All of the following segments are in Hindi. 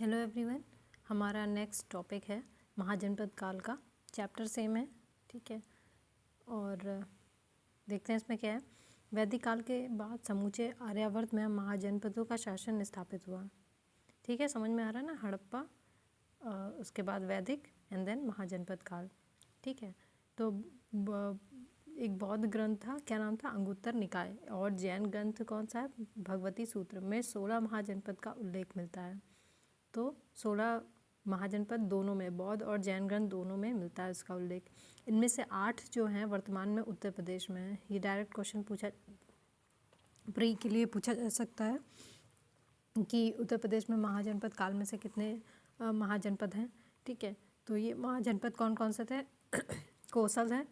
हेलो एवरीवन, हमारा नेक्स्ट टॉपिक है महाजनपद काल का। चैप्टर सेम है, ठीक है। और देखते हैं इसमें क्या है। वैदिक काल के बाद समूचे आर्यावर्त में महाजनपदों का शासन स्थापित हुआ। ठीक है, समझ में आ रहा है ना। हड़प्पा, उसके बाद वैदिक एंड देन महाजनपद काल। ठीक है, तो एक बौद्ध ग्रंथ था, क्या नाम था, अंगुत्तर निकाय। और जैन ग्रंथ कौन सा है, भगवती सूत्र में 16 महाजनपद का उल्लेख मिलता है। तो 16 महाजनपद दोनों में, बौद्ध और जैन ग्रंथ दोनों में मिलता है इसका उल्लेख। इनमें से 8 जो हैं वर्तमान में उत्तर प्रदेश में है। ये डायरेक्ट क्वेश्चन प्री के लिए पूछा जा सकता है कि उत्तर प्रदेश में महाजनपद काल में से कितने महाजनपद हैं। ठीक है, तो ये महाजनपद कौन कौन से थे। कौशल है।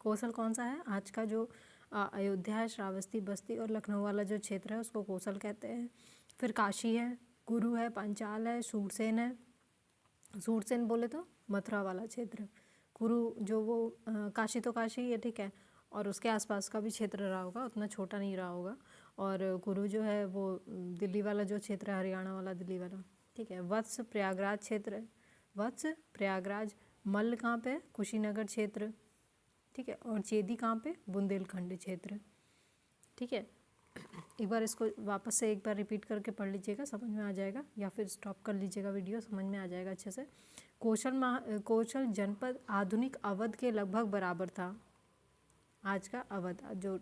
कौशल कौन सा है, आज का जो अयोध्या है, श्रावस्ती, बस्ती और लखनऊ वाला जो क्षेत्र है उसको कौशल कहते हैं। फिर काशी है, कुरु है, पंचाल है, सूरसेन है। सूरसेन बोले तो मथुरा वाला क्षेत्र। कुरु जो वो काशी तो काशी है, ठीक है, और उसके आसपास का भी क्षेत्र रहा होगा, उतना छोटा नहीं रहा होगा। और कुरु जो है वो दिल्ली वाला जो क्षेत्र है, हरियाणा वाला, दिल्ली वाला। ठीक है, वत्स प्रयागराज क्षेत्र, वत्स प्रयागराज। मल्ल कहाँ पे, कुशीनगर क्षेत्र। ठीक है, और चेदी कहाँ पे, बुंदेलखंड क्षेत्र। ठीक है, एक बार इसको वापस से एक बार रिपीट करके पढ़ लीजिएगा, समझ में आ जाएगा, या फिर स्टॉप कर लीजिएगा वीडियो, समझ में आ जाएगा अच्छे से। कौशल जनपद आधुनिक अवध के लगभग बराबर था। आज का अवध, जो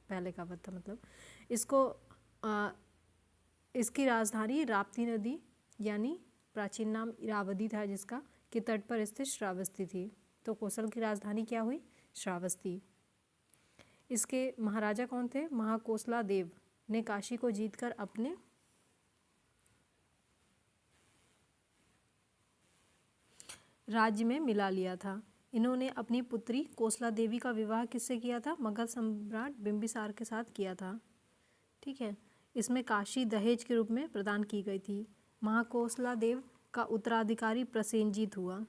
पहले का अवध था, मतलब इसकी राजधानी राप्ती नदी यानी प्राचीन नाम इरावदी था जिसका, के तट पर स्थित श्रावस्ती थी। तो कौशल की राजधानी क्या हुई, श्रावस्ती। इसके महाराजा कौन थे, महाकोसला देव ने काशी को जीतकर अपने राज्य में मिला लिया था। इन्होंने अपनी पुत्री कोसला देवी का विवाह किससे किया था, मगध सम्राट बिंबिसार के साथ किया था। ठीक है, इसमें काशी दहेज के रूप में प्रदान की गई थी। महाकोसला देव का उत्तराधिकारी प्रसेनजीत हुआ।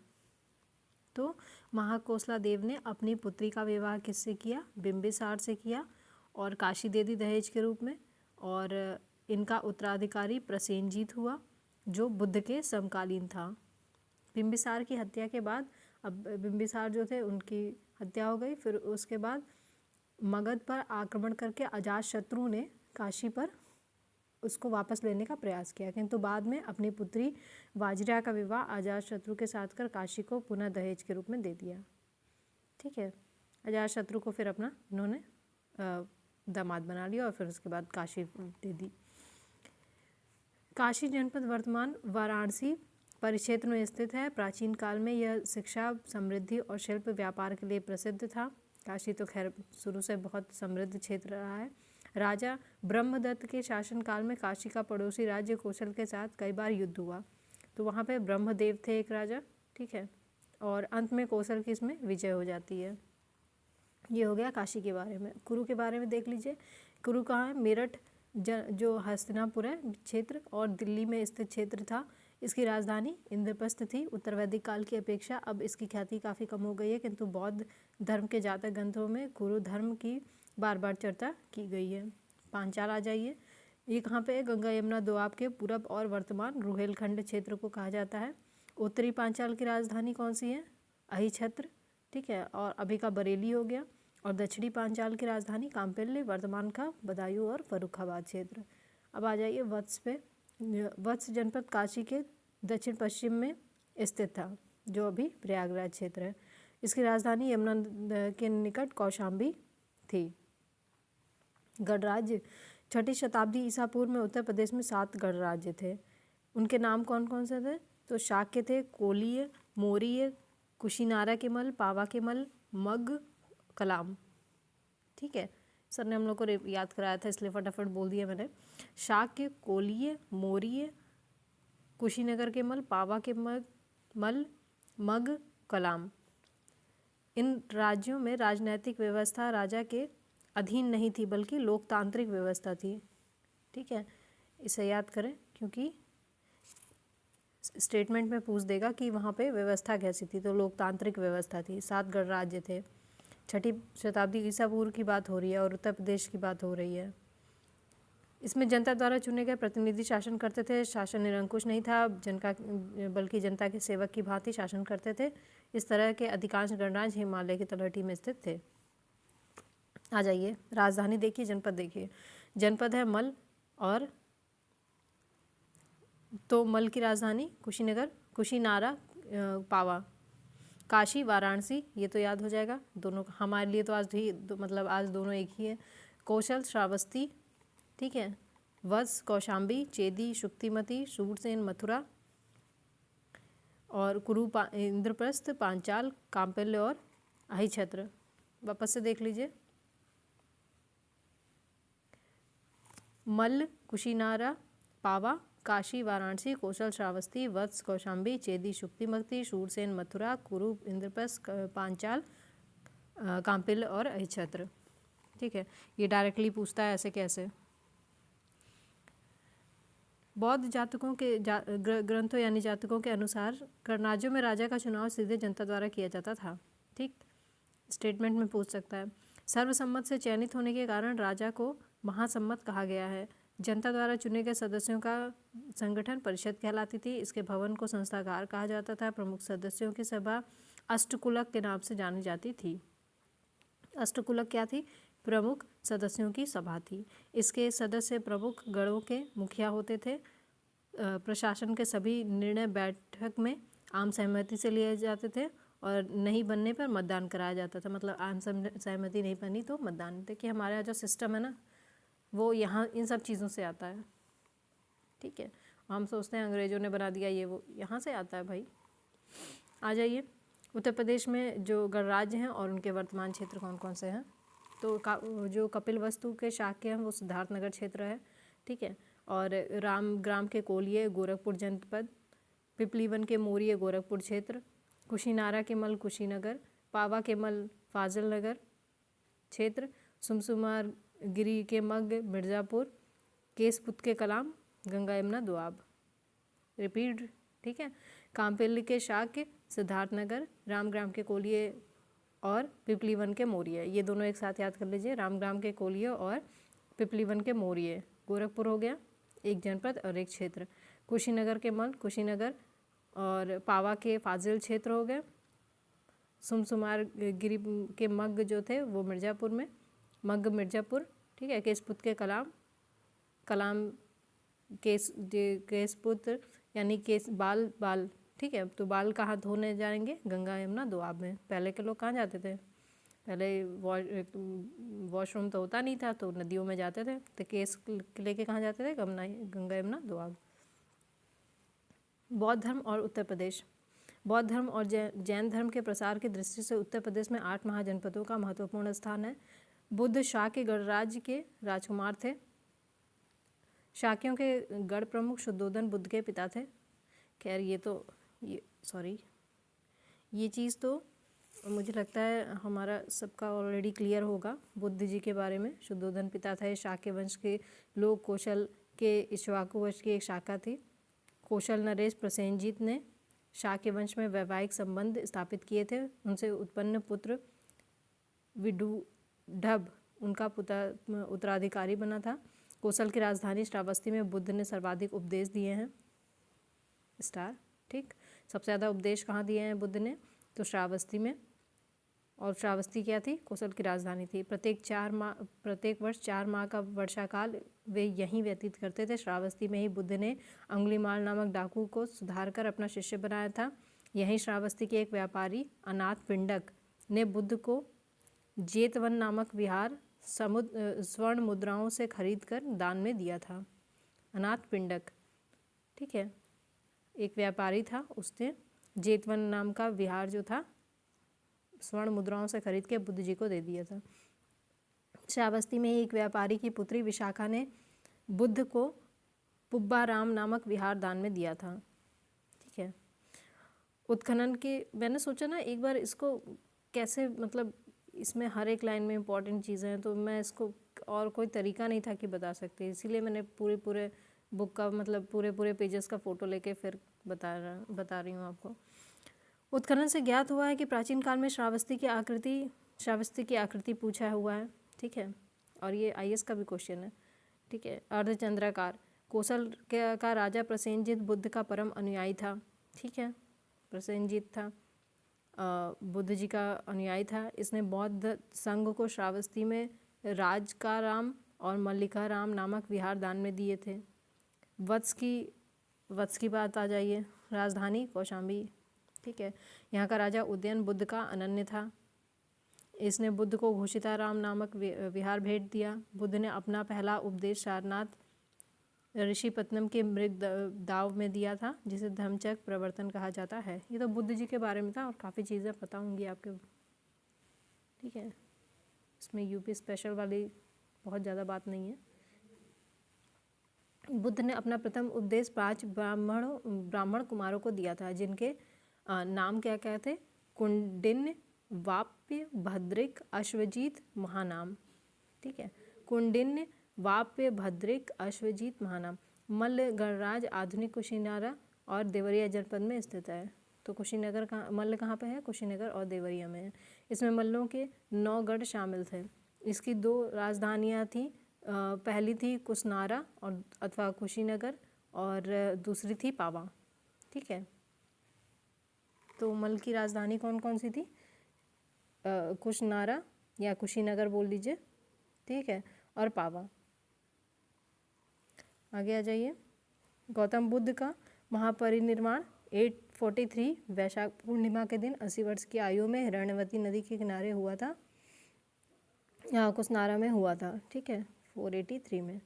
तो महाकोसला देव ने अपनी पुत्री का विवाह किससे किया, बिंबिसार से किया, और काशी दे दी दहेज के रूप में। और इनका उत्तराधिकारी प्रसेनजीत हुआ, जो बुद्ध के समकालीन था। बिंबिसार की हत्या के बाद, अब बिंबिसार जो थे उनकी हत्या हो गई, फिर उसके बाद मगध पर आक्रमण करके अजातशत्रु ने काशी पर उसको वापस लेने का प्रयास किया, किंतु बाद में अपनी पुत्री वाजिरा का विवाह अजातशत्रु के साथ कर काशी को पुनः दहेज के रूप में दे दिया। ठीक है, अजातशत्रु को फिर अपना इन्होंने दामाद बना लिया और फिर उसके बाद काशी दे दी। काशी जनपद वर्तमान वाराणसी परिक्षेत्र में स्थित है। प्राचीन काल में यह शिक्षा, समृद्धि और शिल्प व्यापार के लिए प्रसिद्ध था। काशी तो खैर शुरू से बहुत समृद्ध क्षेत्र रहा है। राजा ब्रह्मदत्त के शासनकाल में काशी का पड़ोसी राज्य कौशल के साथ कई बार युद्ध हुआ। तो वहाँ पे ब्रह्मदेव थे एक राजा, ठीक है, और अंत में कौशल की इसमें विजय हो जाती है। ये हो गया काशी के बारे में। कुरु के बारे में देख लीजिए। कुरु कहाँ है, मेरठ जो हस्तिनापुर है क्षेत्र और दिल्ली में स्थित क्षेत्र था। इसकी राजधानी इंद्रप्रस्थ थी। उत्तर वैदिक काल की अपेक्षा अब इसकी ख्याति काफ़ी कम हो गई है, किंतु बौद्ध धर्म के जातक ग्रंथों में कुरु धर्म की बार बार चर्चा की गई है। पांचाल आ जाइए। ये कहाँ पे है, गंगा यमुना दोआब के पूरब और वर्तमान रुहेलखंड क्षेत्र को कहा जाता है। उत्तरी पांचाल की राजधानी कौन सी है, अहिछत्र, ठीक है, और अभी का बरेली हो गया। और दक्षिणी पांचाल की राजधानी काम्पिल्य, वर्तमान का बदायूं और फर्रुखाबाद क्षेत्र। अब आ जाइए वत्स पे। वत्स जनपद काशी के दक्षिण पश्चिम में स्थित था, जो अभी प्रयागराज क्षेत्र है। इसकी राजधानी यमुना के निकट कौशाम्बी थी। गणराज्य, 6ठी शताब्दी ईसा पूर्व में उत्तर प्रदेश में 7 गणराज्य थे। उनके नाम कौन कौन से थे, तो शाक्य थे, कोलीय, मौर्य, कुशीनारा के मल, पावा के मल, मग, कलाम। ठीक है, सर ने हम लोग को याद कराया था इसलिए फटाफट बोल दिया मैंने। शाक्य, कोलीय, मौर्य, कुशीनगर के मल, पावा के मल, मग, कलाम। इन राज्यों में राजनैतिक व्यवस्था राजा के अधीन नहीं थी, बल्कि लोकतांत्रिक व्यवस्था थी। ठीक है, इसे याद करें क्योंकि स्टेटमेंट में पूछ देगा कि वहाँ पे व्यवस्था कैसी थी, तो लोकतांत्रिक व्यवस्था थी। 7 गणराज्य थे। 6ठी शताब्दी ईसा पूर्व की बात हो रही है और उत्तर प्रदेश की बात हो रही है। इसमें जनता द्वारा चुने गए प्रतिनिधि शासन करते थे। शासन निरंकुश नहीं था, बल्कि जनता के सेवक की भांति शासन करते थे। इस तरह के अधिकांश गणराज्य हिमालय की तलहटी में स्थित थे। आ जाइए, राजधानी देखिए, जनपद देखिए। जनपद है मल, और तो मल की राजधानी कुशीनगर, कुशीनारा, पावा। काशी, वाराणसी, ये तो याद हो जाएगा, दोनों हमारे लिए तो आज ही मतलब आज दोनों एक ही है। कौशल, श्रावस्ती, ठीक है। वत्स, कौशाम्बी, चेदी, शुक्तिमती, शूरसेन, मथुरा, और कुरु, इंद्रप्रस्थ, पांचाल, काम्पल्य और अहिछत्र। वापस से देख लीजिए। मल्ल, कुशीनारा, पावा, काशी, वाराणसी, कौशल, श्रावस्ती, वत्स, कौशाम्बी, चेदी, शुक्तिमती, शूरसेन, मथुरा, कुरु, इंद्रप्रस्थ, पांचाल, काम्पिल और अहिछत्र। ठीक है, ये डायरेक्टली पूछता है ऐसे कैसे। बौद्ध जातकों के ग्रंथों यानी जातकों के अनुसार गणराज्यों में राजा का चुनाव सीधे जनता द्वारा किया जाता था। ठीक, स्टेटमेंट में पूछ सकता है। सर्वसम्मत से चयनित होने के कारण राजा को महासम्मत कहा गया है। जनता द्वारा चुने गए सदस्यों का संगठन परिषद कहलाती थी। इसके भवन को संस्थागार कहा जाता था। प्रमुख सदस्यों की सभा अष्टकुलक के नाम से जानी जाती थी। अष्टकुलक क्या थी? प्रमुख सदस्यों की सभा थी। इसके सदस्य प्रमुख गणों के मुखिया होते थे। प्रशासन के सभी निर्णय बैठक में आम सहमति से लिए जाते थे, और नहीं बनने पर मतदान कराया जाता था। मतलब आम सहमति नहीं बनी तो मतदान। देखिए हमारा जो सिस्टम है ना, वो यहाँ इन सब चीज़ों से आता है। ठीक है, हम सोचते हैं अंग्रेज़ों ने बना दिया, ये वो, यहाँ से आता है भाई। आ जाइए, उत्तर प्रदेश में जो गणराज्य हैं और उनके वर्तमान क्षेत्र कौन कौन से हैं। तो जो कपिलवस्तु के शाक्य हैं वो सिद्धार्थनगर क्षेत्र है। ठीक है, और रामग्राम के कोलिये गोरखपुर जनपद, पिपलीवन के मोरिये गोरखपुर क्षेत्र, कुशीनारा के मल कुशीनगर, पावा के मल फाजिल नगर क्षेत्र, सुमसुमार गिरी के मग मिर्ज़ापुर, केसपुत के कलाम गंगा यमुना दोआब। रिपीट, ठीक है। काम्पिल के शाक्य सिद्धार्थनगर, रामग्राम के कोलिये और पिपलीवन के मोरिये, ये दोनों एक साथ याद कर लीजिए। रामग्राम के कोलिये और पिपलीवन के मोरिये, गोरखपुर हो गया एक जनपद और एक क्षेत्र। कुशीनगर के मल कुशीनगर और पावा के फाजिल क्षेत्र हो गए। सुमसुमार गिरी के मग जो थे वो मिर्ज़ापुर में, मग मिर्ज़ापुर। ठीक है, केसपुत के कलाम केसपुत यानी केस बाल। ठीक है, तो बाल कहाँ धोने जाएंगे? गंगा यमुना दोआब में। पहले के लोग कहाँ जाते थे? पहले वॉशरूम तो होता नहीं था, तो नदियों में जाते थे। तो केस लेके कहाँ जाते थे? गंगा यमुना दोआब। बौद्ध धर्म और उत्तर प्रदेश। बौद्ध धर्म और जैन धर्म के प्रसार की दृष्टि से उत्तर प्रदेश में 8 महाजनपदों का महत्वपूर्ण स्थान है। बुद्ध शाक्य गणराज्य के राजकुमार थे। शाक्यों के गढ़ प्रमुख शुद्धोधन बुद्ध के पिता थे। खैर ये चीज़ तो मुझे लगता है हमारा सबका ऑलरेडी क्लियर होगा बुद्ध जी के बारे में। शुद्धोधन पिता थे। शाक्य वंश के लोग कौशल के इक्ष्वाकु वंश की एक शाखा थी। कौशल नरेश प्रसेनजीत ने शाक्य वंश में वैवाहिक संबंध स्थापित किए थे। उनसे उत्पन्न पुत्र विदुढभ उनका उत्तराधिकारी बना था। कौशल की राजधानी श्रावस्ती में बुद्ध ने सर्वाधिक उपदेश दिए हैं। ठीक, सबसे ज़्यादा उपदेश कहाँ दिए हैं बुद्ध ने? तो श्रावस्ती में। और श्रावस्ती क्या थी? कौशल की राजधानी थी। प्रत्येक वर्ष 4 माह का वर्षाकाल वे यहीं व्यतीत करते थे। श्रावस्ती में ही बुद्ध ने अंगुलीमाल नामक डाकू को सुधार कर अपना शिष्य बनाया था। यहीं श्रावस्ती के एक व्यापारी अनाथ पिंडक ने बुद्ध को जेतवन नामक विहार स्वर्ण मुद्राओं से खरीद कर दान में दिया था। अनाथ पिंडक, ठीक है, एक व्यापारी था, उसने जेतवन नाम का विहार जो था स्वर्ण मुद्राओं से खरीद के बुद्ध जी को दे दिया था। श्रावस्ती में एक व्यापारी की पुत्री विशाखा ने बुद्ध को पुब्बाराम नामक विहार दान में दिया था। ठीक है, उत्खनन के मैंने सोचा ना एक बार इसको कैसे, मतलब इसमें हर एक लाइन में इम्पॉर्टेंट चीज़ें हैं, तो मैं इसको और कोई तरीका नहीं था कि बता सकती, इसीलिए मैंने पूरे बुक का मतलब पूरे पेजेस का फ़ोटो लेके फिर बता रही हूँ आपको। उत्खनन से ज्ञात हुआ है कि प्राचीन काल में श्रावस्ती की आकृति पूछा हुआ है। ठीक है, और ये IAS का भी क्वेश्चन है ठीक है। अर्धचंद्राकार, कौशल का राजा प्रसेनजीत बुद्ध का परम अनुयायी था। ठीक है, प्रसेनजीत था, बुद्ध जी का अनुयायी था। इसने बौद्ध संघ को श्रावस्ती में राजकाराम और मल्लिकाराम नामक विहार दान में दिए थे। वत्स की बात आ जाइए, राजधानी कौशाम्बी। ठीक है, यहाँ का राजा उदयन बुद्ध का अनन्य था। इसने बुद्ध को घोषिताराम नामक विहार भेंट दिया। बुद्ध ने अपना पहला उपदेश सारनाथ ऋषिपत्नम के मृग दाव में दिया था, जिसे धम्मचक्र प्रवर्तन कहा जाता है। ये तो बुद्ध जी के बारे में था और काफ़ी चीज़ें पता होंगी आपके। ठीक है, इसमें यूपी स्पेशल वाली बहुत ज़्यादा बात नहीं है। बुद्ध ने अपना प्रथम उपदेश 5 ब्राह्मण कुमारों को दिया था, जिनके नाम क्या क्या थे? कुंडिन्य, वाप्य, भद्रिक, अश्वजीत, महानाम। ठीक है, कुंडिन्य, वाप्य, भद्रिक, अश्वजीत, महानाम। मल्ल गणराज आधुनिक कुशीनगर और देवरिया जनपद में स्थित है। तो कुशीनगर मल्ल कहाँ पे है? कुशीनगर और देवरिया में है। इसमें मल्लों के 9 गढ़ शामिल थे। इसकी 2 राजधानियाँ थी। पहली थी कुसनारा और अथवा कुशीनगर, और दूसरी थी पावा। ठीक है, तो मल्ल की राजधानी कौन कौन सी थी? कुशनारा या कुशीनगर बोल लीजिए। ठीक है, और पावा। आगे आ जाइए। गौतम बुद्ध का महापरिनिर्वाण 843 वैशाख पूर्णिमा के दिन 80 वर्ष की आयु में हिरण्यवती नदी के किनारे हुआ था, यहाँ कुशनारा में हुआ था। ठीक है, 483 में।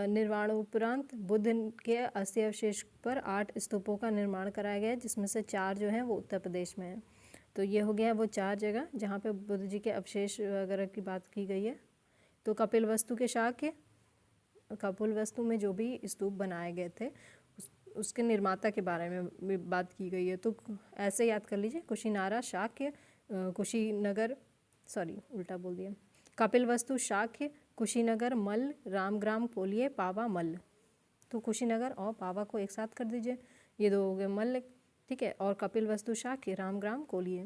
निर्वाण उपरांत बुद्ध के अस्थि अवशेष पर 8 स्तूपों का निर्माण कराया गया, जिसमें से 4 जो हैं वो उत्तर प्रदेश में हैं। तो ये हो गया वो 4 जगह जहाँ पे बुद्ध जी के अवशेष वगैरह की बात की गई है। तो कपिलवस्तु के शाक्य, कपिलवस्तु में जो भी स्तूप बनाए गए थे उसके निर्माता के बारे में बात की गई है। तो ऐसे याद कर लीजिए, कुशीनारा शाक्य, कुशीनगर, सॉरी उल्टा बोल दिया, कपिलवस्तु शाक्य, कुशीनगर मल्ल, रामग्राम कोलिये, पावा मल्ल। तो कुशीनगर और पावा को एक साथ कर दीजिए, ये 2 हो गए मल्ल। ठीक है, और कपिलवस्तु शाक्य, रामग्राम कोलिये,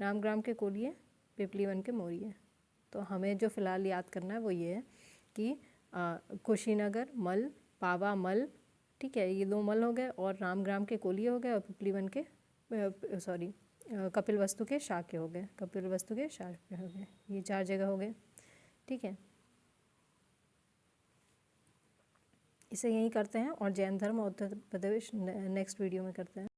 रामग्राम के कोलिये पिपली वन के मोरिये। तो हमें जो फ़िलहाल याद करना है वो ये है कि कुशीनगर मल्ल, पावा मल्ल, ठीक है, ये 2 मल्ल हो गए, और रामग्राम के कोलिये हो गए, और पिपली वन के कपिलवस्तु के शाक्य हो गए, कपिलवस्तु के शाक्य हो गए। ये 4 जगह हो गए। ठीक है, इसे यहीं करते हैं, और जैन धर्म और उत्तर प्रदेश नेक्स्ट वीडियो में करते हैं।